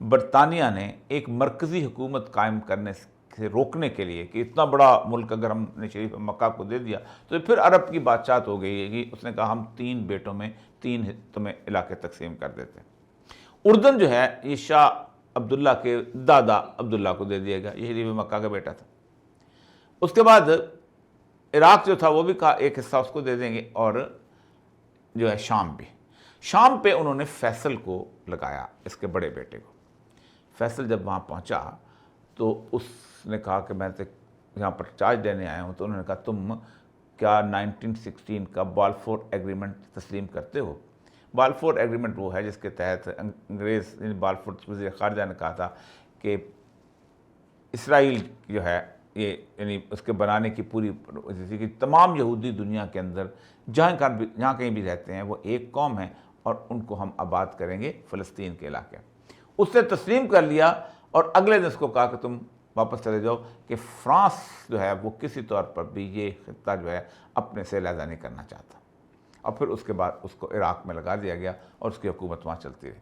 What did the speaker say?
برطانیہ نے ایک مرکزی حکومت قائم کرنے سے روکنے کے لیے کہ اتنا بڑا ملک اگر ہم نے شریف مکہ کو دے دیا تو پھر عرب کی بادشاہت ہو گئی ہے کہ اس نے کہا ہم 3 بیٹوں میں 3 حصوں میں علاقے تقسیم کر دیتے ہیں۔ اردن جو ہے یہ شاہ عبداللہ کے دادا عبداللہ کو دے دیا گیا، یہ شریف مکہ کا بیٹا تھا۔ اس کے بعد عراق جو تھا وہ بھی کہا ایک حصہ اس کو دے دیں گے، اور جو ہے شام بھی۔ شام پہ انہوں نے فیصل کو لگایا، اس کے بڑے بیٹے کو۔ فیصل جب وہاں پہنچا تو اس نے کہا کہ میں تو یہاں پر چارج دینے آیا ہوں، تو انہوں نے کہا تم کیا 1916 کا بالفور ایگریمنٹ تسلیم کرتے ہو؟ بالفور ایگریمنٹ وہ ہے جس کے تحت انگریز بالفور وزیر خارجہ نے کہا تھا کہ اسرائیل جو ہے یہ یعنی اس کے بنانے کی پوری کہ تمام یہودی دنیا کے اندر جہاں کہیں بھی رہتے ہیں وہ ایک قوم ہے، اور ان کو ہم آباد کریں گے فلسطین کے علاقے۔ اس نے تسلیم کر لیا، اور اگلے دن اس کو کہا کہ تم واپس چلے جاؤ کہ فرانس جو ہے وہ کسی طور پر بھی یہ خطہ جو ہے اپنے سے علیحدہ نہیں کرنا چاہتا۔ اور پھر اس کے بعد اس کو عراق میں لگا دیا گیا اور اس کی حکومت وہاں چلتی رہی۔